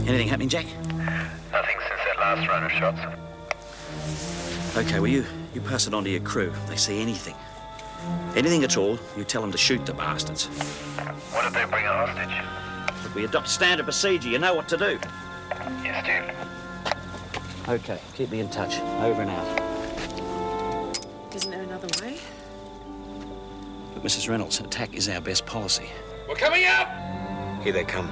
Anything happening, Jack? Nothing since that last round of shots. Okay, well, you pass it on to your crew. If they see anything at all, you tell them to shoot the bastards. What if they bring a hostage? Look, we adopt standard procedure. You know what to do. Yes, Steve. Okay, keep me in touch. Over and out. Isn't there another way? But Mrs. Reynolds, attack is our best policy. We're coming out! Here they come.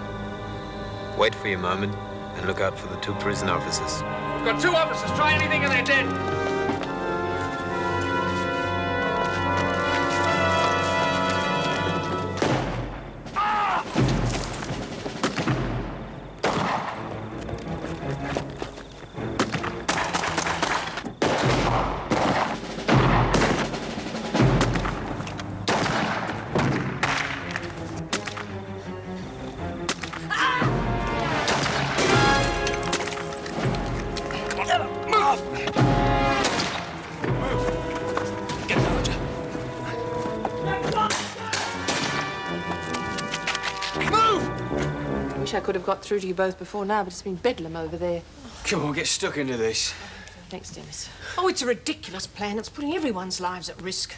Wait for your moment and look out for the 2 prison officers. We've got 2 officers. Try anything and they're dead. I could have got through to you both before now, but it's been bedlam over there. Come on, get stuck into this. Thanks, Dennis. Oh, it's a ridiculous plan. It's putting everyone's lives at risk.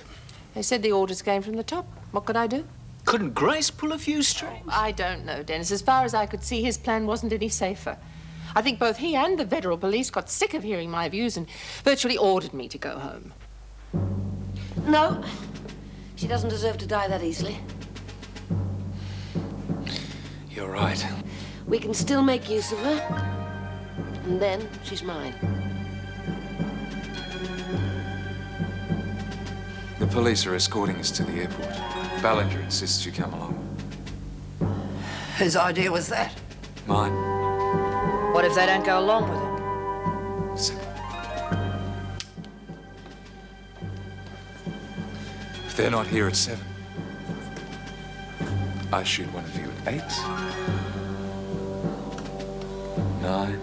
They said the orders came from the top. What could I do? Couldn't Grace pull a few strings? I don't know, Dennis. As far as I could see, his plan wasn't any safer. I think both he and the federal police got sick of hearing my views and virtually ordered me to go home. No, she doesn't deserve to die that easily. You're right. We can still make use of her, and then she's mine. The police are escorting us to the airport. Ballinger insists you come along. Whose idea was that? Mine. What if they don't go along with it? Simple. If they're not here at 7, I shoot one of you at 8, 9,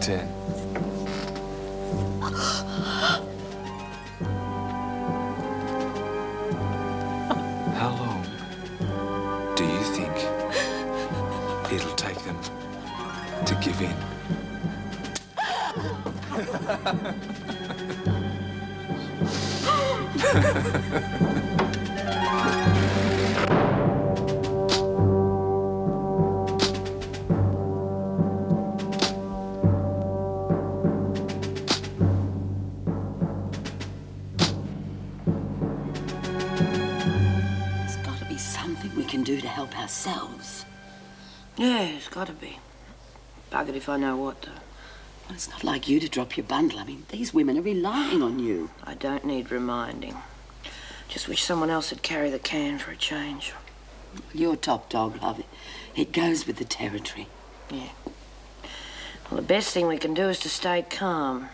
10. How long do you think it'll take them to give in? We can do to help ourselves. Yeah, it's got to be. Buggered if I know what, though. Well, it's not like you to drop your bundle. I mean, these women are relying on you. I don't need reminding. Just wish someone else would carry the can for a change. You're top dog, love. It goes with the territory. Yeah. Well, the best thing we can do is to stay calm.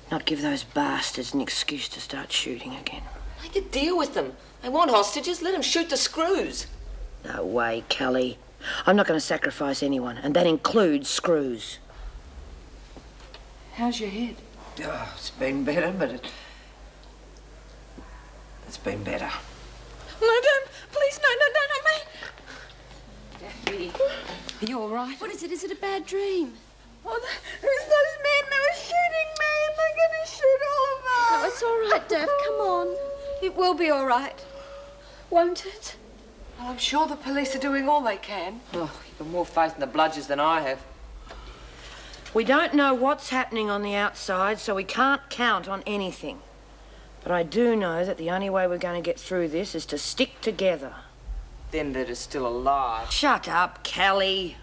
Not give those bastards an excuse to start shooting again. Make a deal with them. They want hostages. Let them shoot the screws. No way, Kelly. I'm not going to sacrifice anyone, and that includes screws. How's your head? Oh, it's been better, but it's been better. No, don't. Please, no, not me. Daphne, are you all right? What is it? Is it a bad dream? Oh, who's those men? They were shooting me, and they're going to shoot all of us. Oh, it's all right, Daph. Come on. It will be all right. Won't it? Well, I'm sure the police are doing all they can. Oh, you've got more faith in the bludgers than I have. We don't know what's happening on the outside, so we can't count on anything. But I do know that the only way we're going to get through this is to stick together. Them that are still alive. Shut up, Kelly.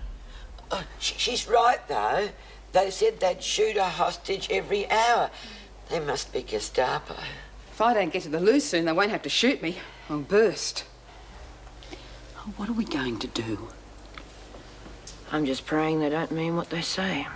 She's right, though. They said they'd shoot a hostage every hour. They must be Gestapo. If I don't get to the loo soon, they won't have to shoot me. I'll burst. What are we going to do? I'm just praying they don't mean what they say.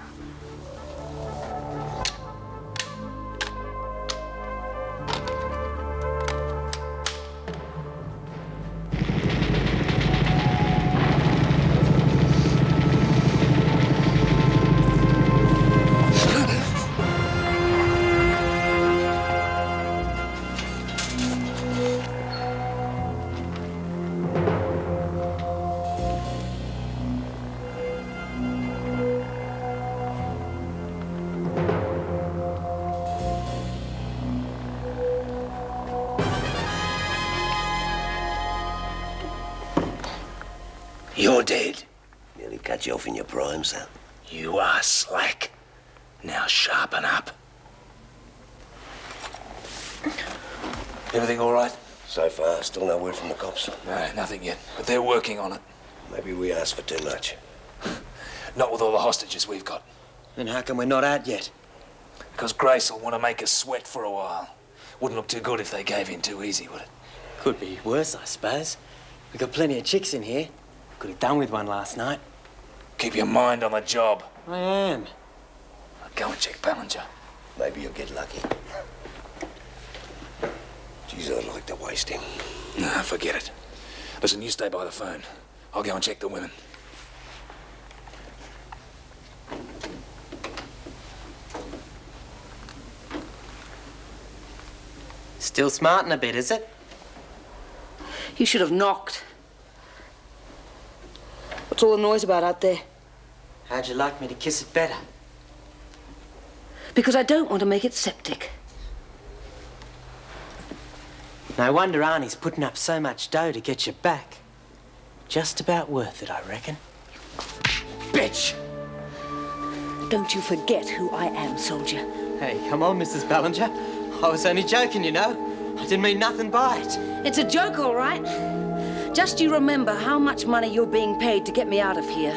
You're dead. Nearly cut you off in your prime, son. You are slack. Now sharpen up. Everything all right? So far, still no word from the cops. No, nothing yet. But they're working on it. Maybe we asked for too much. Not with all the hostages we've got. Then how come we're not out yet? Because Grace will want to make us sweat for a while. Wouldn't look too good if they gave in too easy, would it? Could be worse, I suppose. We've got plenty of chicks in here. Could have done with one last night. Keep your mind on the job. I am. I'll go and check Ballinger. Maybe you'll get lucky. Geez, I'd like to waste him. Nah, forget it. Listen, you stay by the phone. I'll go and check the women. Still smarting a bit, is it? You should have knocked. What's all the noise about out there? How'd you like me to kiss it better? Because I don't want to make it septic. No wonder Arnie's putting up so much dough to get you back. Just about worth it, I reckon. Bitch! Don't you forget who I am, soldier. Hey, come on, Mrs. Ballinger. I was only joking, you know. I didn't mean nothing by it. It's a joke, all right. Just you remember how much money you're being paid to get me out of here.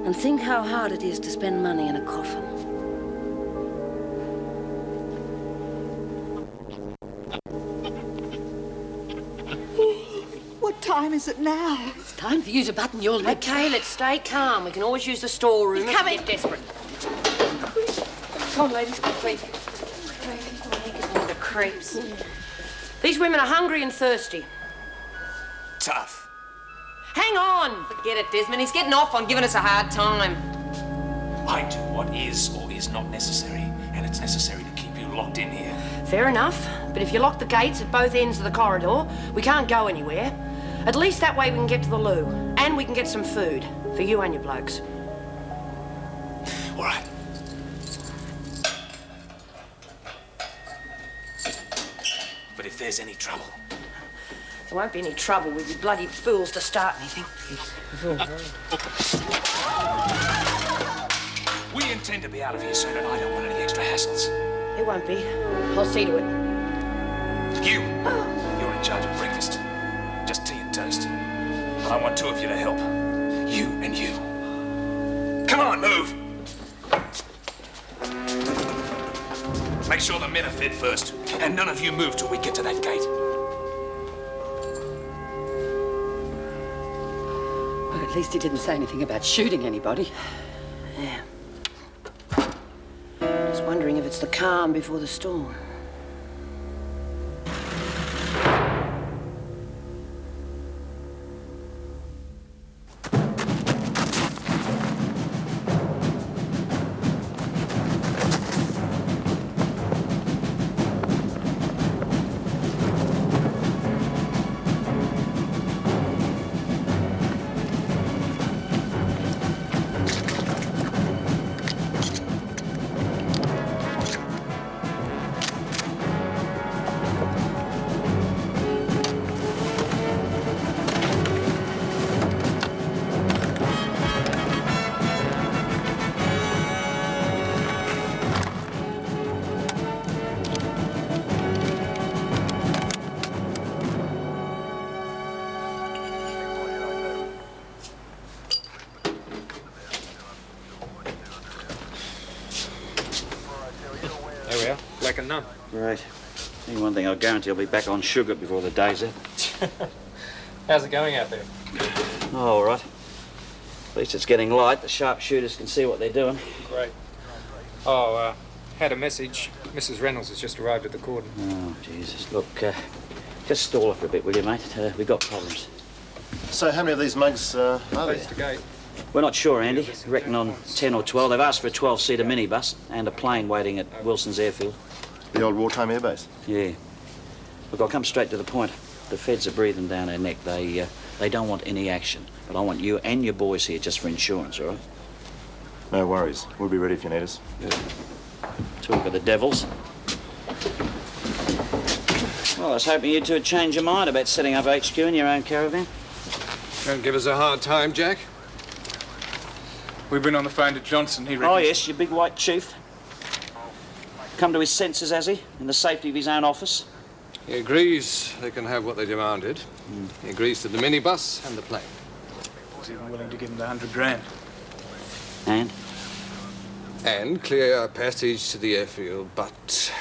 And think how hard it is to spend money in a coffin. What time is it now? It's time for you to button your lip. Okay, let's stay calm. We can always use the storeroom if we get desperate. Come on, ladies, quickly. The creeps. These women are hungry and thirsty. Tough. Hang on! Forget it, Desmond. He's getting off on giving us a hard time. I do what is or is not necessary, and it's necessary to keep you locked in here. Fair enough, but if you lock the gates at both ends of the corridor, we can't go anywhere. At least that way we can get to the loo, and we can get some food for you and your blokes. All right. But if there's any trouble... There won't be any trouble with you bloody fools to start anything. We intend to be out of here soon, and I don't want any extra hassles. It won't be. I'll see to it. You're in charge of breakfast. Just tea and toast. And I want two of you to help. You and you. Come on, move! Make sure the men are fed first, and none of you move till we get to that gate. Well, at least he didn't say anything about shooting anybody. Yeah. Just wondering if it's the calm before the storm. There we are, black and none. Great. Only one thing I'll guarantee I'll be back on sugar before the day's out. How's it going out there? Oh, all right. At least it's getting light. The sharpshooters can see what they're doing. Great. Oh, had a message. Mrs. Reynolds has just arrived at the cordon. Oh, Jesus. Look, just stall it for a bit, will you, mate? We've got problems. So how many of these mugs are there? Close to gate. We're not sure, Andy. Reckon on 10 or 12. They've asked for a 12-seater minibus and a plane waiting at Wilson's airfield. The old wartime airbase? Yeah. Look, I'll come straight to the point. The feds are breathing down our neck. They don't want any action. But I want you and your boys here just for insurance, all right? No worries. We'll be ready if you need us. Good. Talk of the devils. Well, I was hoping you two would change your mind about setting up HQ in your own caravan. Don't give us a hard time, Jack. We've been on the phone to Johnson. He reckons... Oh, yes, your big white chief. Come to his senses, has he? In the safety of his own office? He agrees they can have what they demanded. He agrees to the minibus and the plane. He's even willing to give him the 100 grand. And? And clear a passage to the airfield, but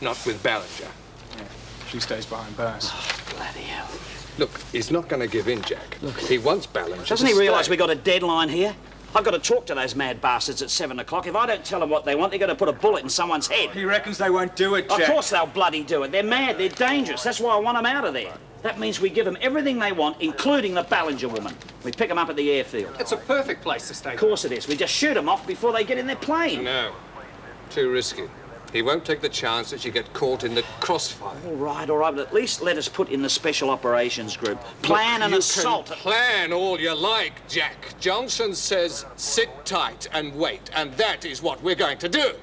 not with Ballinger. Yeah, she stays behind bars. Oh, bloody hell. Look, he's not going to give in, Jack. Look, he wants Ballinger. Doesn't he realise we've got a deadline here? I've got to talk to those mad bastards at 7 o'clock. If I don't tell them what they want, they're going to put a bullet in someone's head. He reckons they won't do it, Jack. Of course they'll bloody do it. They're mad, they're dangerous. That's why I want them out of there. That means we give them everything they want, including the Ballinger woman. We pick them up at the airfield. It's a perfect place to stay. Of course it is. We just shoot them off before they get in their plane. No. Too risky. He won't take the chance that you get caught in the crossfire. All right, but at least let us put in the Special Operations Group. Plan an assault. You can plan all you like, Jack. Johnson says sit tight and wait, and that is what we're going to do.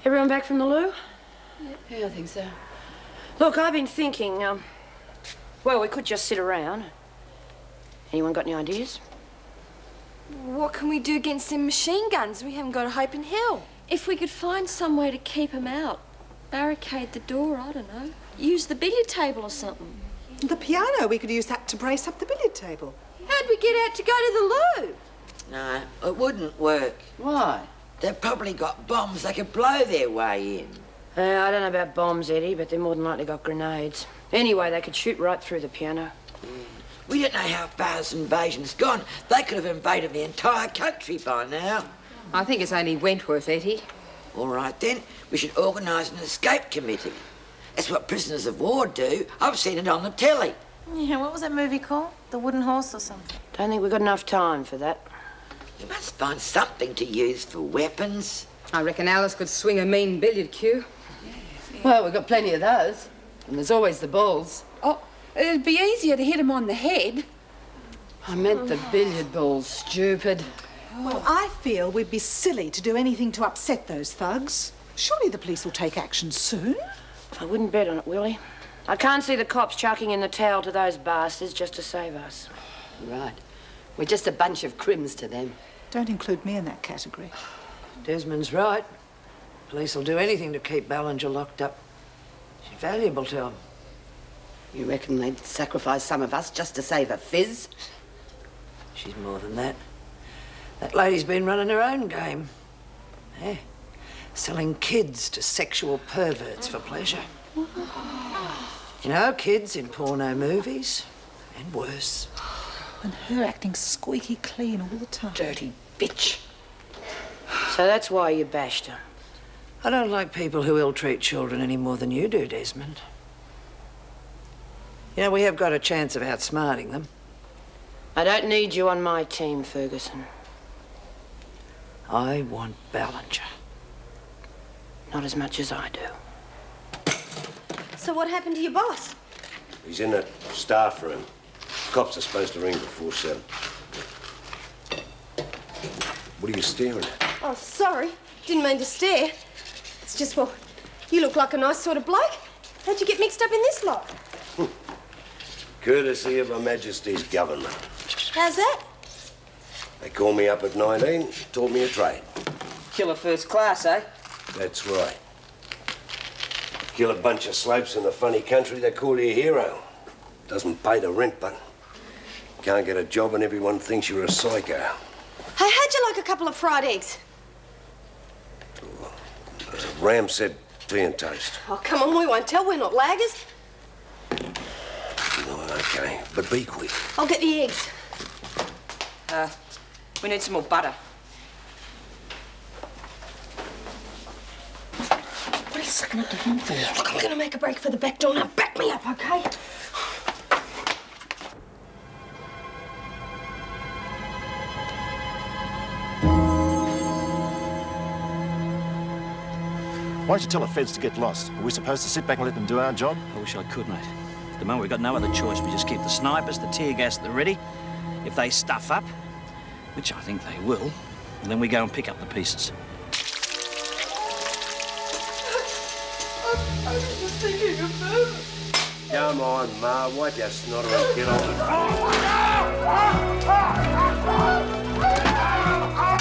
Everyone back from the loo? Yeah, I think so. Look, I've been thinking, well, we could just sit around. Anyone got any ideas? What can we do against them machine guns? We haven't got a hope in hell. If we could find some way to keep them out, barricade the door, I don't know. Use the billiard table or something. The piano, we could use that to brace up the billiard table. How'd we get out to go to the loo? No, it wouldn't work. Why? They've probably got bombs they could blow their way in. I don't know about bombs, Eddie, but they're more than likely got grenades. Anyway, they could shoot right through the piano. We don't know how far this invasion's gone. They could have invaded the entire country by now. I think it's only Wentworth, Eddie. All right, then. We should organise an escape committee. That's what prisoners of war do. I've seen it on the telly. Yeah, what was that movie called? The Wooden Horse or something? Don't think we've got enough time for that. You must find something to use for weapons. I reckon Alice could swing a mean billiard cue. Well, we've got plenty of those. And there's always the balls. Oh, it'd be easier to hit him on the head. I meant the billiard balls, stupid. Well, I feel we'd be silly to do anything to upset those thugs. Surely the police will take action soon. I wouldn't bet on it, Willie. I can't see the cops chucking in the towel to those bastards just to save us. Right. We're just a bunch of crims to them. Don't include me in that category. Desmond's right. Police will do anything to keep Ballinger locked up. She's valuable to them. You reckon they'd sacrifice some of us just to save a fizz? She's more than that. That lady's been running her own game. Yeah. Selling kids to sexual perverts for pleasure. You know, kids in porno movies, and worse. And her acting squeaky clean all the time. Dirty bitch. So that's why you bashed her. I don't like people who ill-treat children any more than you do, Desmond. You know, we have got a chance of outsmarting them. I don't need you on my team, Ferguson. I want Ballinger. Not as much as I do. So what happened to your boss? He's in the staff room. Cops are supposed to ring before 7. What are you staring at? Oh, sorry. Didn't mean to stare. It's just, well, you look like a nice sort of bloke. How'd you get mixed up in this lot? Courtesy of Her Majesty's government. How's that? They called me up at 19, taught me a trade. Killer first class, eh? That's right. Kill a bunch of slopes in a funny country, they call you a hero. Doesn't pay the rent, but can't get a job and everyone thinks you're a psycho. Hey, how'd you like a couple of fried eggs? Ram said tea and toast. Oh, come on, we won't tell. We're not laggers. Oh, okay, but be quick. I'll get the eggs. We need some more butter. What are you sucking up to him for? Look, I'm going to make a break for the back door. Now back me up, okay? Why don't you tell the feds to get lost? Are we supposed to sit back and let them do our job? I wish I could, mate. At the moment, we've got no other choice. We just keep the snipers, the tear gas at the ready. If they stuff up, which I think they will, then we go and pick up the pieces. I was just thinking of them. Come on, Ma, wipe your snotter and get on.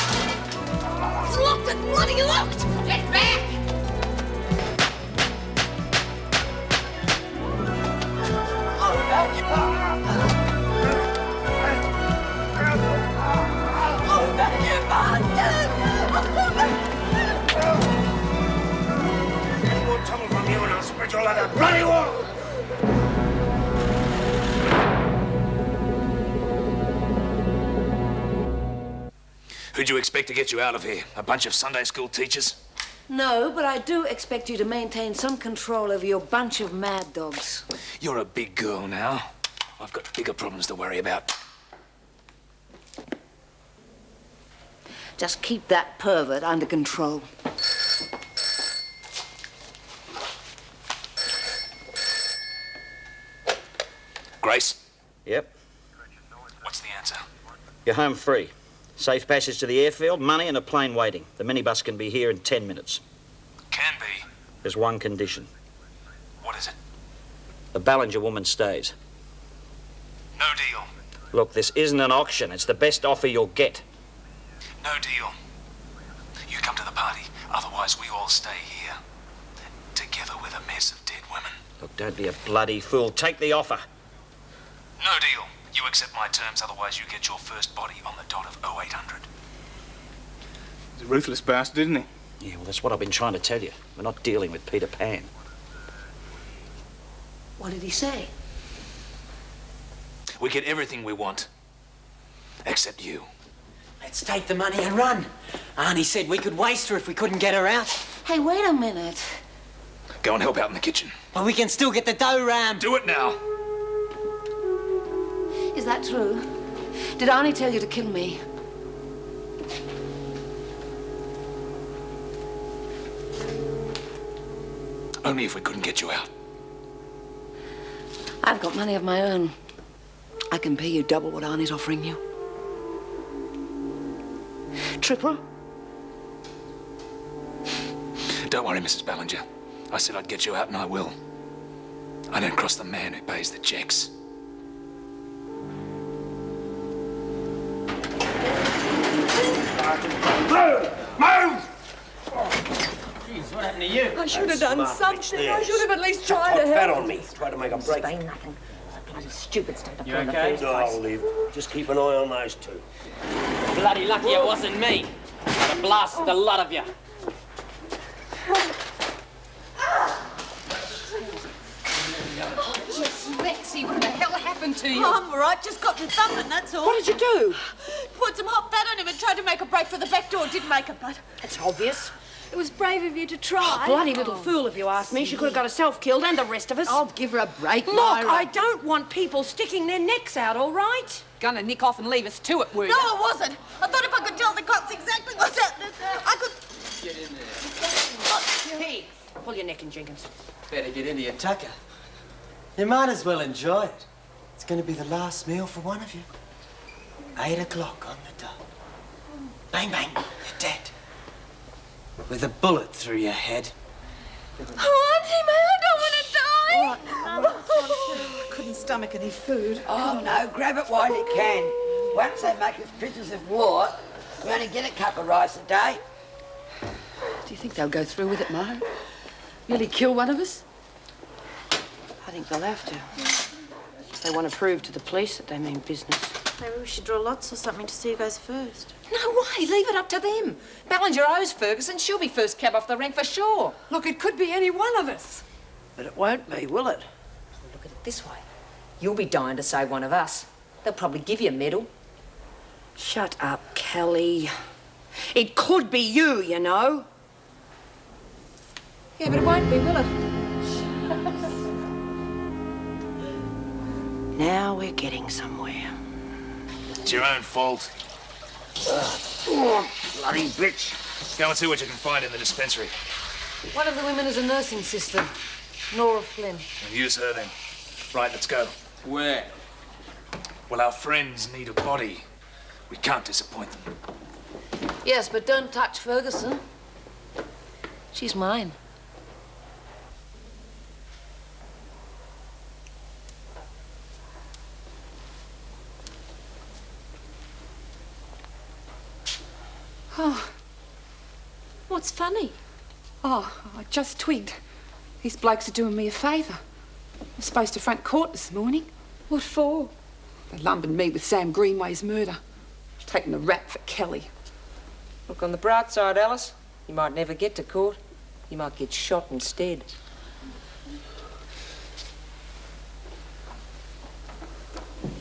It's locked! It's bloody locked! Get back! Any more trouble from you and I'll spread you like a bloody wall! Who'd you expect to get you out of here? A bunch of Sunday school teachers? No, but I do expect you to maintain some control over your bunch of mad dogs. You're a big girl now. I've got bigger problems to worry about. Just keep that pervert under control. Grace? Yep. What's the answer? You're home free. Safe passage to the airfield, money and a plane waiting. The minibus can be here in 10 minutes. Can be. There's one condition. What is it? The Ballinger woman stays. No deal. Look, this isn't an auction. It's the best offer you'll get. No deal. You come to the party, otherwise we all stay here. Together with a mess of dead women. Look, don't be a bloody fool. Take the offer. No deal. You accept my terms, otherwise you get your first body on the dot of 0800. He's a ruthless bastard, isn't he? Yeah, well, that's what I've been trying to tell you. We're not dealing with Peter Pan. What did he say? We get everything we want. Except you. Let's take the money and run. Arnie said we could waste her if we couldn't get her out. Hey, wait a minute. Go and help out in the kitchen. Well, we can still get the dough round. Do it now. Is that true? Did Arnie tell you to kill me? Only if we couldn't get you out. I've got money of my own. I can pay you double what Arnie's offering you. Triple? Don't worry, Mrs. Ballinger. I said I'd get you out, and I will. I don't cross the man who pays the checks. Move! Move! Jeez, what happened to you? I should have done something. I should have at least tried Top to fat help. on me. Try to make a break. Spain nothing. Bloody stupid state of You in the okay? first No, place. I'll live. Just keep an eye on those two. Bloody lucky it wasn't me. I'd have blasted the lot of you. Lexi, what the hell happened to you? Oh, I'm all right. Just got to thumping, that's all. What did you do? Poured some hot fat on him and tried to make a break for the back door. Didn't make it, but It's obvious. it was brave of you to try. Bloody little fool, if you ask me. She could have got herself killed and the rest of us. I'll give her a break, Look, Myra. I don't want people sticking their necks out, all right? Gonna nick off and leave us to it, were you? No, I wasn't. I thought if I could tell the cops exactly what's happening, I could... Get in there. Hey, pull your neck in, Jenkins. Better get into your tucker. You might as well enjoy it. It's going to be the last meal for one of you. 8 o'clock on the dot. Bang, bang, you're dead. With a bullet through your head. Oh, Auntie May, I don't want to die. I couldn't stomach any food. Oh, no, grab it while you can. Once they make us prisoners of war, we only get a cup of rice a day. Do you think they'll go through with it, Mara? Really kill one of us? I think they'll have to. If they want to prove to the police that they mean business. Maybe we should draw lots or something to see who goes first. No way, leave it up to them. Ballinger owes Ferguson. She'll be first cab off the rank for sure. Look, it could be any one of us. But it won't be, will it? Look at it this way. You'll be dying to save one of us. They'll probably give you a medal. Shut up, Kelly. It could be you, you know. Yeah, but it won't be, will it? Now we're getting somewhere. It's your own fault. Bloody bitch. Go and see what you can find in the dispensary. One of the women is a nursing sister, Nora Flynn. And use her then. Right, let's go. Where? Well, our friends need a body. We can't disappoint them. Yes, but don't touch Ferguson. She's mine. Oh. What's funny? Oh, I just twigged. These blokes are doing me a favour. I'm supposed to front court this morning. What for? They lumbered me with Sam Greenway's murder. Taking a rap for Kelly. Look, on the bright side, Alice, you might never get to court. You might get shot instead.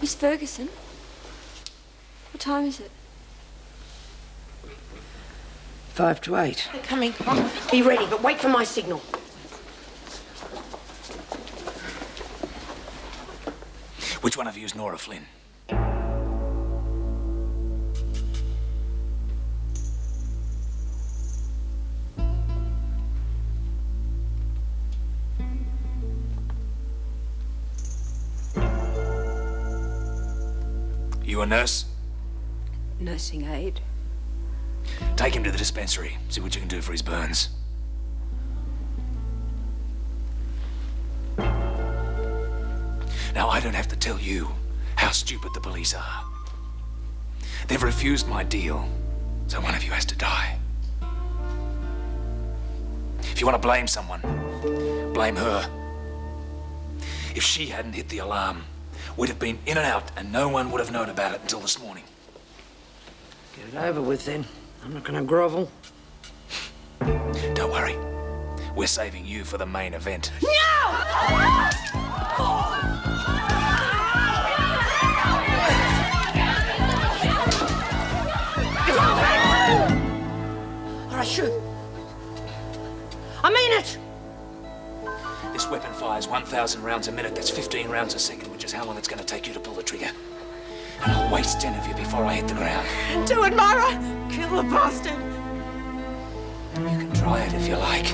Miss Ferguson? What time is it? 5 to 8. They're coming. Be ready, but wait for my signal. Which one of you is Nora Flynn? You a nurse? Nursing aid. Take him to the dispensary. See what you can do for his burns. Now, I don't have to tell you how stupid the police are. They've refused my deal, so one of you has to die. If you want to blame someone, blame her. If she hadn't hit the alarm, we'd have been in and out, and no one would have known about it until this morning. Get it over with, then. I'm not going to grovel. Don't worry. We're saving you for the main event. All right, shoot. I mean it! This weapon fires 1,000 rounds a minute. That's 15 rounds a second, which is how long it's going to take you to pull the trigger. And I'll waste 10 of you before I hit the ground. Do it, Myra! Kill the bastard! You can try it if you like.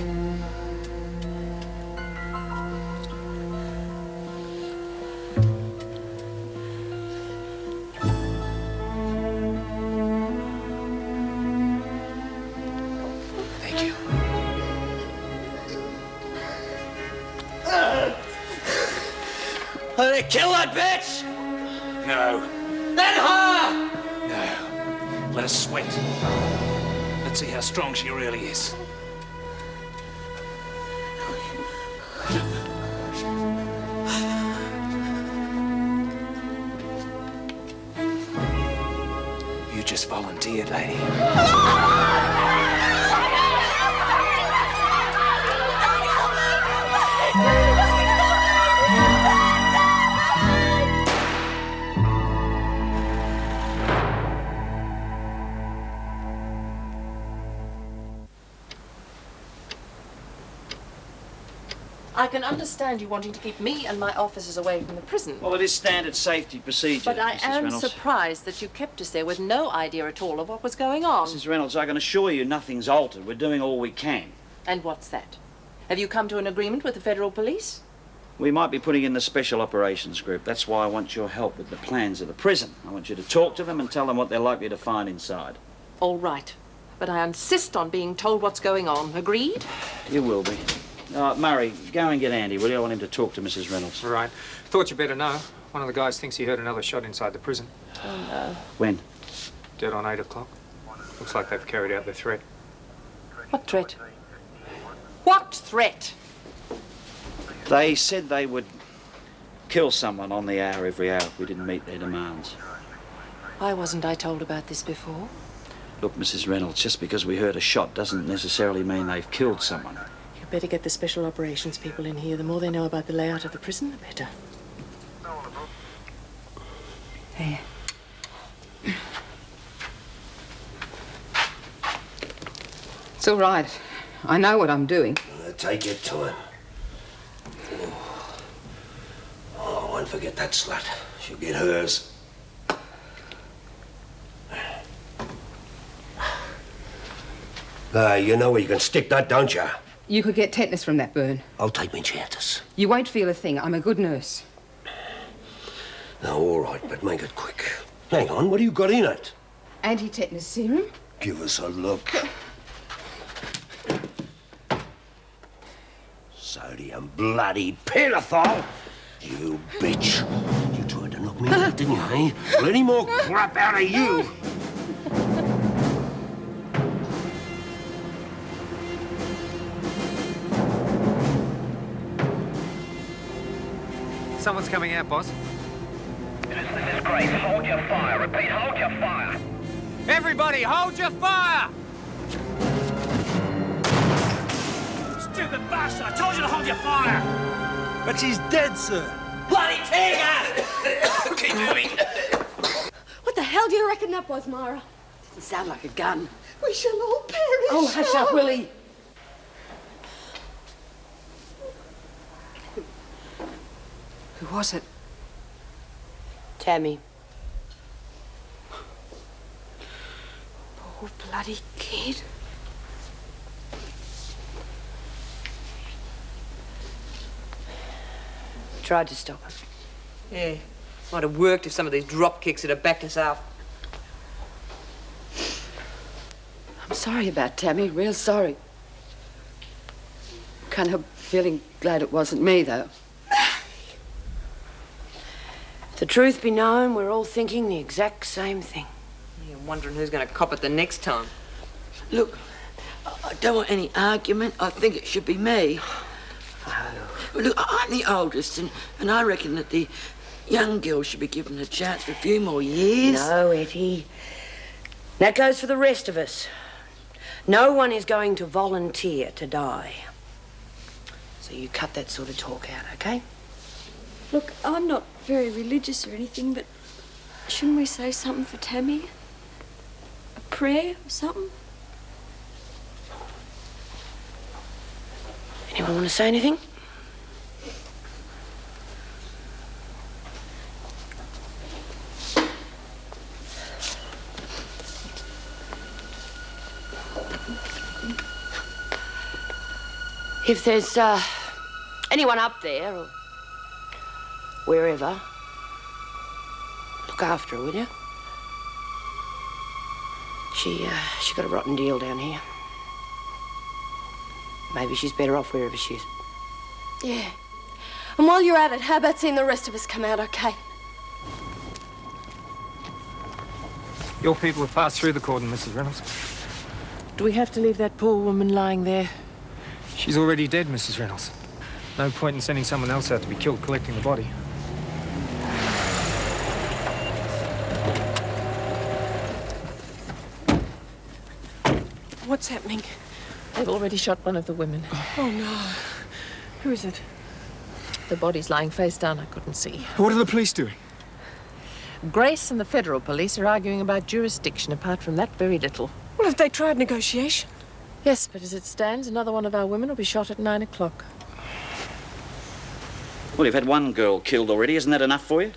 Thank you. I'm gonna kill that bitch! No. Then her! No. Let us sweat. Let's see how strong she really is. You just volunteered, lady. I can understand you wanting to keep me and my officers away from the prison. Well, it is standard safety procedure, But I Mrs. am Reynolds. surprised that you kept us there with no idea at all of what was going on. Mrs. Reynolds, I can assure you nothing's altered. We're doing all we can. And what's that? Have you come to an agreement with the federal police? We might be putting in the Special Operations Group. That's why I want your help with the plans of the prison. I want you to talk to them and tell them what they're likely to find inside. All right. But I insist on being told what's going on. Agreed? You will be. Murray, go and get Andy, will you? I want him to talk to Mrs. Reynolds. All right. Thought you better know. One of the guys thinks he heard another shot inside the prison. Oh, no. When? Dead on 8 o'clock. Looks like they've carried out their threat. What threat? What threat? They said they would kill someone on the hour every hour if we didn't meet their demands. Why wasn't I told about this before? Look, Mrs. Reynolds, just because we heard a shot doesn't necessarily mean they've killed someone. You better get the special operations people in here. The more they know about the layout of the prison, the better. There. It's all right. I know what I'm doing. Take your time. Oh, I won't forget that slut. She'll get hers. You know where you can stick that, don't you? You could get tetanus from that burn. I'll take me chances. You won't feel a thing. I'm a good nurse. No, all right, but make it quick. Hang on, what do you got in it? Anti-tetanus serum? Give us a look. Sodium bloody pentothal! You bitch. You tried to knock me out, didn't you, eh? Well, any more crap out of you. Someone's coming out, boss. This is Grace. Hold your fire. Repeat, hold your fire. Everybody, hold your fire! Stupid bastard! I told you to hold your fire! But she's dead, sir. Bloody tear gas! Keep moving. What the hell do you reckon that was, Myra? Doesn't sound like a gun. We shall all perish. Oh, hush up, Willie. Who was it? Tammy. Poor bloody kid. Tried to stop her. Yeah, might have worked if some of these drop kicks had have backed us up. I'm sorry about Tammy, real sorry. Can't help feeling glad it wasn't me, though. If the truth be known, we're all thinking the exact same thing. Yeah, I'm wondering who's going to cop it the next time. Look, I don't want any argument. I think it should be me. Look, I'm the oldest, and I reckon that the young girl should be given a chance for a few more years. No, Etty. That goes for the rest of us. No one is going to volunteer to die. So you cut that sort of talk out, okay? Look, I'm not very religious or anything, but shouldn't we say something for Tammy? A prayer or something? Anyone want to say anything? If there's anyone up there or wherever, look after her, will you? She got a rotten deal down here. Maybe she's better off wherever she is. Yeah. And while you're at it, how about seeing the rest of us come out okay? Your people have passed through the cordon, Mrs. Reynolds. Do we have to leave that poor woman lying there? She's already dead, Mrs. Reynolds. No point in sending someone else out to be killed collecting the body. What's happening? They've already shot one of the women. Oh, no. Who is it? The body's lying face down. I couldn't see. What are the police doing? Grace and the federal police are arguing about jurisdiction. Apart from that, very little. Well, have they tried negotiation? Yes, but as it stands, another one of our women will be shot at 9 o'clock. Well, you've had one girl killed already. Isn't that enough for you?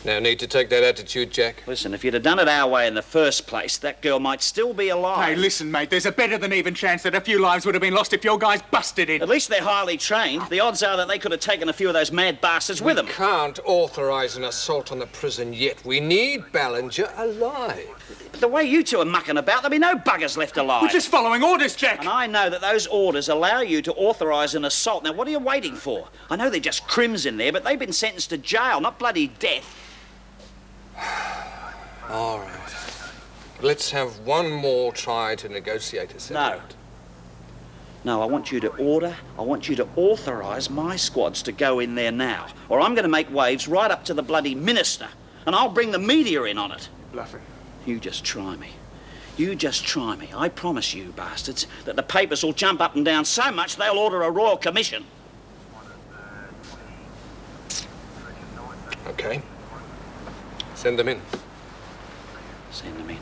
No need to take that attitude, Jack. Listen, if you'd have done it our way in the first place, that girl might still be alive. Hey, listen, mate, there's a better than even chance that a few lives would have been lost if your guys busted in. At least they're highly trained. The odds are that they could have taken a few of those mad bastards with them. We can't authorise an assault on the prison yet. We need Ballinger alive. But the way you two are mucking about, there'll be no buggers left alive. We're just following orders, Jack. And I know that those orders allow you to authorise an assault. Now, what are you waiting for? I know they're just crims in there, but they've been sentenced to jail, not bloody death. All right. Let's have one more try to negotiate a settlement. No, I want you to authorise my squads to go in there now, or I'm going to make waves right up to the bloody minister, and I'll bring the media in on it. Bluffing. You just try me. You just try me. I promise you, bastards, that the papers will jump up and down so much they'll order a royal commission. Okay. Send them in. Send them in.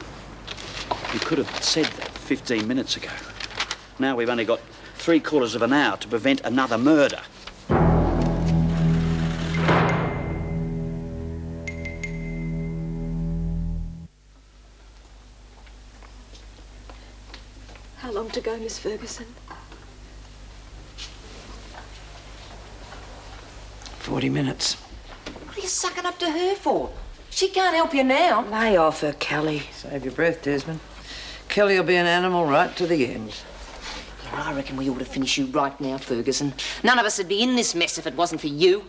You could have said that 15 minutes ago. Now we've only got 3/4 of an hour to prevent another murder. How long to go, Miss Ferguson? 40 minutes. What are you sucking up to her for? She can't help you now. Lay off her, Kelly. Save your breath, Desmond. Kelly will be an animal right to the end. I reckon we ought to finish you right now, Ferguson. None of us would be in this mess if it wasn't for you.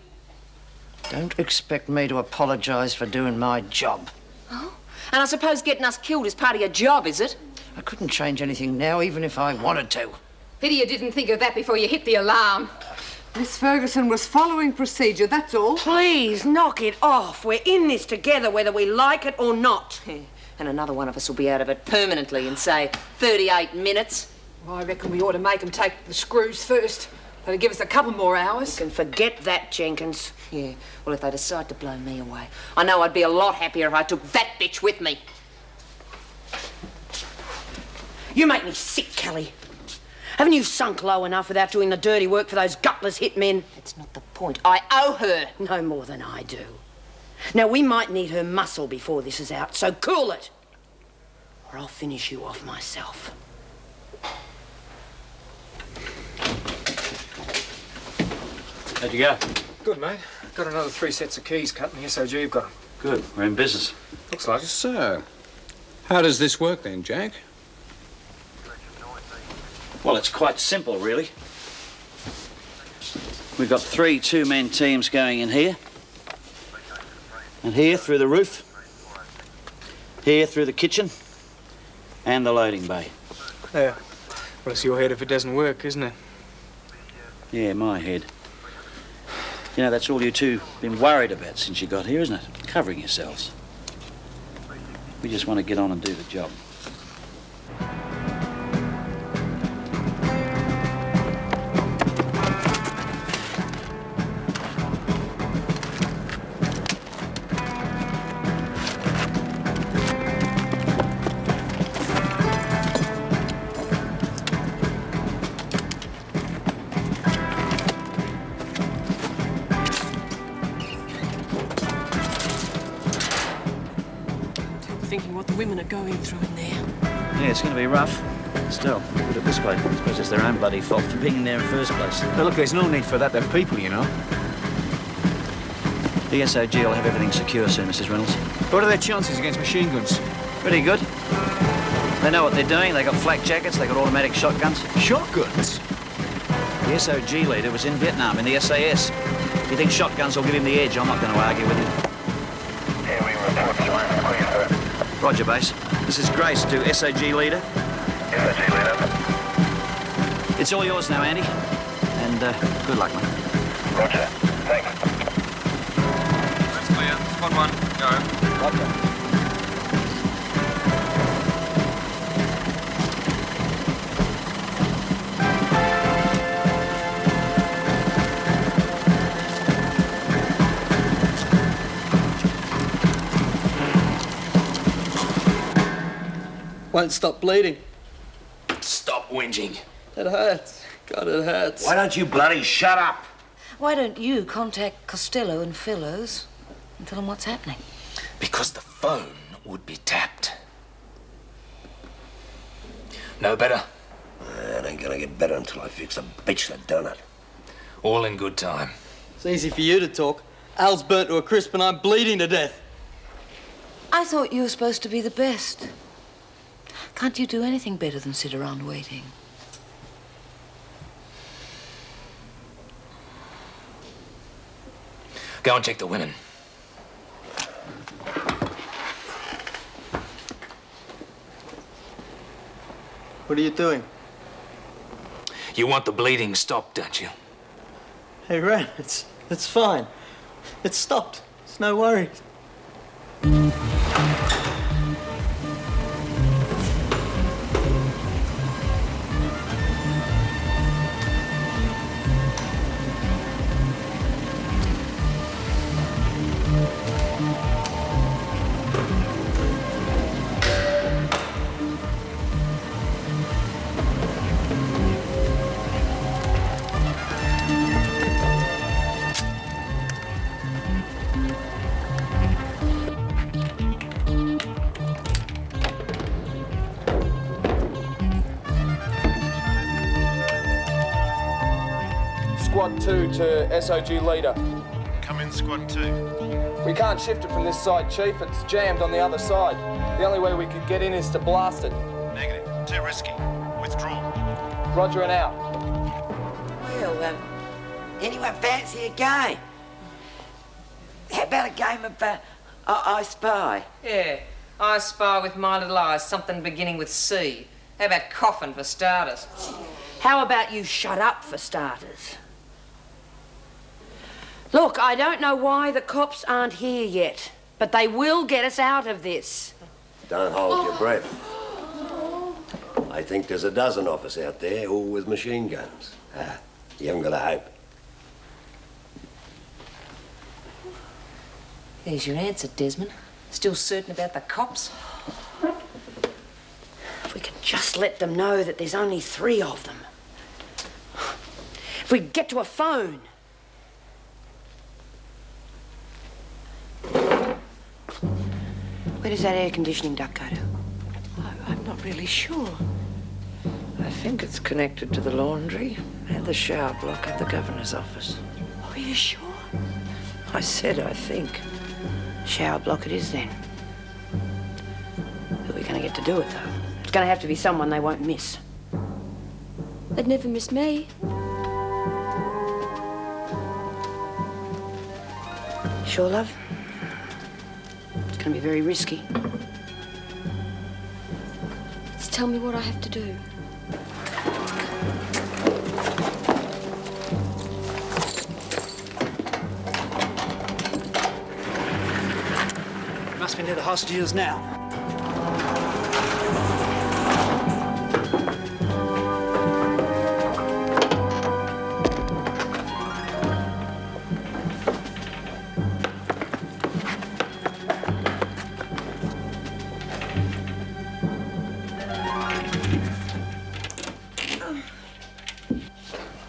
Don't expect me to apologise for doing my job. Oh? And I suppose getting us killed is part of your job, is it? I couldn't change anything now, even if I wanted to. Pity you didn't think of that before you hit the alarm. Miss Ferguson was following procedure, that's all. Please, knock it off. We're in this together, whether we like it or not. And another one of us will be out of it permanently in, say, 38 minutes. Well, I reckon we ought to make them take the screws first. That'll give us a couple more hours. You can forget that, Jenkins. Yeah, well, if they decide to blow me away, I know I'd be a lot happier if I took that bitch with me. You make me sick, Kelly. Haven't you sunk low enough without doing the dirty work for those gutless hitmen? That's not the point. I owe her. No more than I do. Now, we might need her muscle before this is out, so cool it. Or I'll finish you off myself. How'd you go? Good, mate. Got another 3 sets of keys cut, and the SOG have got them. Good. We're in business. Looks like it. So, how does this work then, Jack? Well, it's quite simple, really. We've got 3 two-man teams going in here. And here through the roof. Here through the kitchen. And the loading bay. Yeah. Well, it's your head if it doesn't work, isn't it? Yeah, my head. You know, that's all you two been worried about since you got here, isn't it? Covering yourselves. We just want to get on and do the job. Thinking what the women are going through in there. Yeah, it's going to be rough. Still, put it this way. I suppose it's their own bloody fault for being in there in the first place. Now, look, there's no need for that. They're people, you know. The SOG will have everything secure soon, Mrs. Reynolds. What are their chances against machine guns? Pretty good. They know what they're doing. They got flak jackets. They got automatic shotguns. Shotguns? The SOG leader was in Vietnam in the SAS. If you think shotguns will give him the edge, I'm not going to argue with you. Here we report to Lance, please, sir. Roger, base. This is Grace to SOG leader. SOG leader. It's all yours now, Andy. And good luck, mate. Roger. Thanks. That's clear. Squad 1, go. Roger. Won't stop bleeding. Stop whinging. It hurts. God, it hurts. Why don't you bloody shut up? Why don't you contact Costello and Fellows and tell them what's happening? Because the phone would be tapped. No better? It ain't gonna get better until I fix the bitch that done it. All in good time. It's easy for you to talk. Al's burnt to a crisp and I'm bleeding to death. I thought you were supposed to be the best. Can't you do anything better than sit around waiting? Go and check the women. What are you doing? You want the bleeding stopped, don't you? Hey, Ren, it's fine. It's stopped. It's no worries. Squad 2 to SOG leader. Come in, Squad 2. We can't shift it from this side, Chief. It's jammed on the other side. The only way we could get in is to blast it. Negative. Too risky. Withdraw. Roger and out. Well, anyone fancy a game? How about a game of I Spy? Yeah, I spy with my little eyes something beginning with C. How about coffin for starters? How about you shut up for starters? Look, I don't know why the cops aren't here yet, but they will get us out of this. Don't hold your breath. I think there's a dozen of us out there, all with machine guns. You haven't got a hope. There's your answer, Desmond. Still certain about the cops? If we could just let them know that there's only 3 of them. If we could get to a phone. Where does that air conditioning duct go to? I'm not really sure. I think it's connected to the laundry and the shower block at the governor's office. Are you sure? I said I think. Shower block it is then. Who are we going to get to do it, though? It's going to have to be someone they won't miss. They'd never miss me. Sure, love? It's going to be very risky. Just tell me what I have to do. Must be near the hostages now.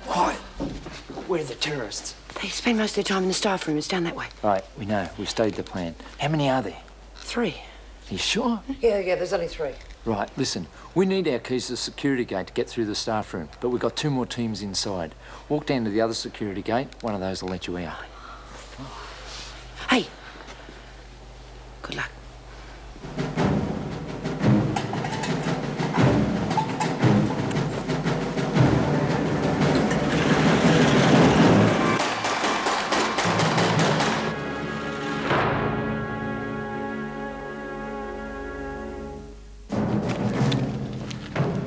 Quiet. Where are the terrorists? They spend most of their time in the staff room. It's down that way. Right, we know. We've studied the plan. How many are there? 3. Are you sure? Yeah, there's only 3. Right, listen. We need our keys to the security gate to get through the staff room, but we've got 2 more teams inside. Walk down to the other security gate. One of those will let you out. Hey! Good luck.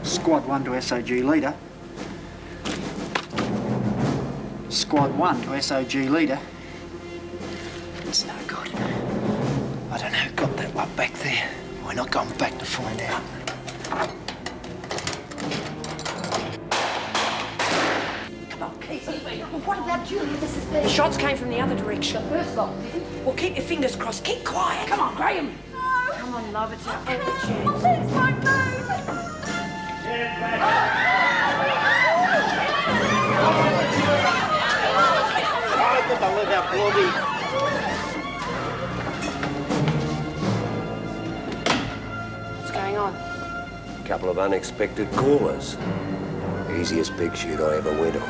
Squad 1 to SOG leader. Squad 1 to SOG leader. It's no good. I don't know who got that lot back there. We're not going back to find out. Come on, Casey. Well, what about Julia? This is the shots came from the other direction. The first lot, did it? Well, keep your fingers crossed. Keep quiet. Come on, Graham. No. Come on, love. It's our only chance. Please don't move. What's going on? A couple of unexpected callers. Easiest pig shoot I ever went on.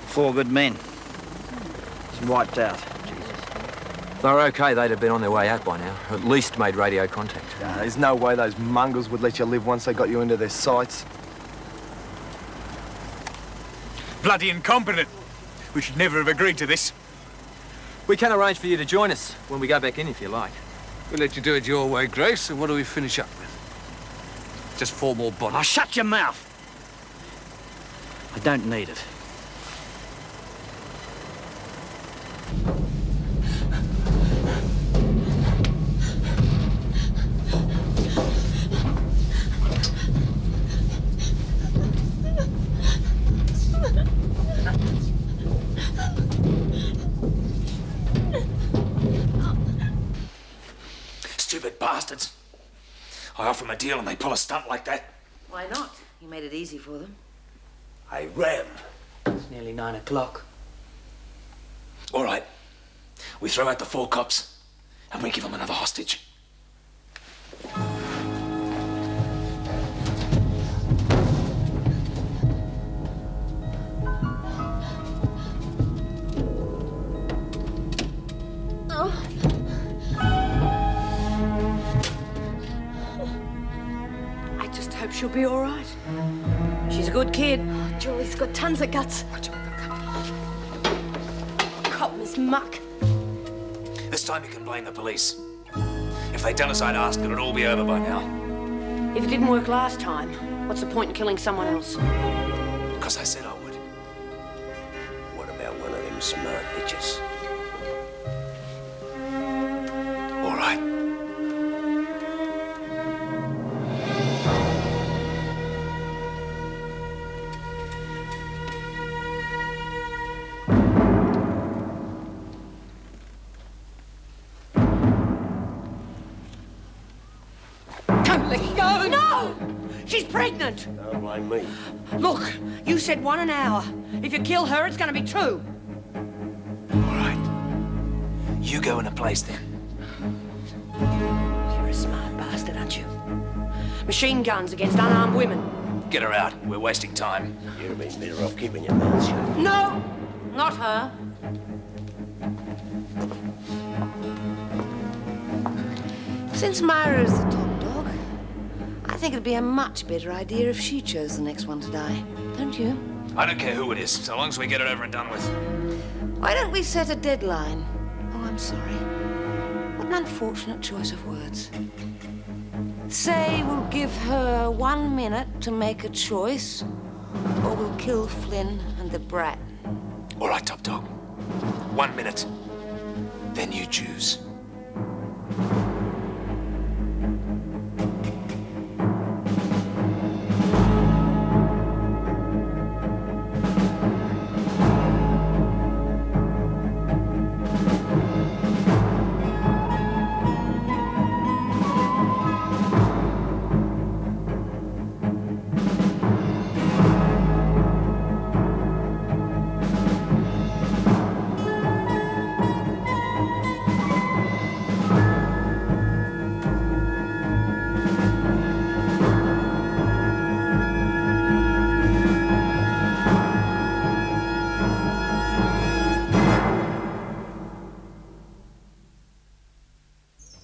Four good men. It's wiped out. If they were okay, they'd have been on their way out by now, or at least made radio contact. There's no way those mongrels would let you live once they got you into their sights. Bloody incompetent. We should never have agreed to this. We can arrange for you to join us when we go back in, if you like. We'll let you do it your way, Grace, and what do we finish up with? Just 4 more bodies. Oh, shut your mouth! I don't need it. Stupid bastards. I offer them a deal and they pull a stunt like that. Why not? You made it easy for them. Hey, Ram. It's nearly 9 o'clock. All right. We throw out the 4 cops and we give them another hostage. I just hope she'll be all right. She's a good kid. Julie's got tons of guts. Cotton is muck. The This time you can blame the police. If they'd done as I'd asked, it'd all be over by now. If it didn't work last time, what's the point in killing someone else? Because I said I would. What about one of them smart bitches? All right. Don't let go! No! She's pregnant! Don't blame me. Look, you said 1 an hour. If you kill her, it's going to be 2. You go in a place then. You're a smart bastard, aren't you? Machine guns against unarmed women. Get her out. We're wasting time. You'd be better off keeping your mouth shut. No! Not her. Since Myra's the top dog, I think it'd be a much better idea if she chose the next one to die. Don't you? I don't care who it is, so long as we get it over and done with. Why don't we set a deadline? Oh, I'm sorry. What an unfortunate choice of words. Say we'll give her 1 minute to make a choice, or we'll kill Flynn and the brat. All right, top dog. 1 minute. Then you choose.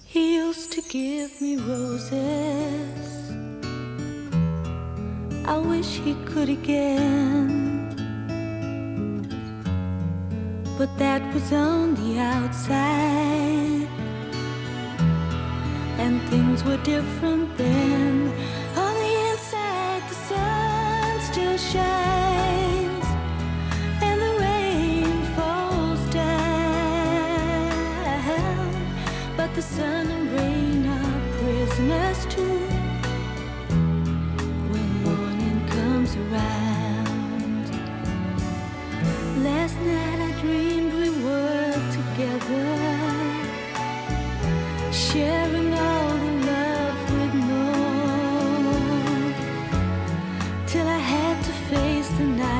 He used to give me roses. I wish he could again. But that was on the outside, and things were different then. On the inside, the sun still shines, and the rain falls down. But the sun and rain are prisoners too when morning comes around. Last night I dreamed we were together, sharing all the love we'd known, till I had to face the night.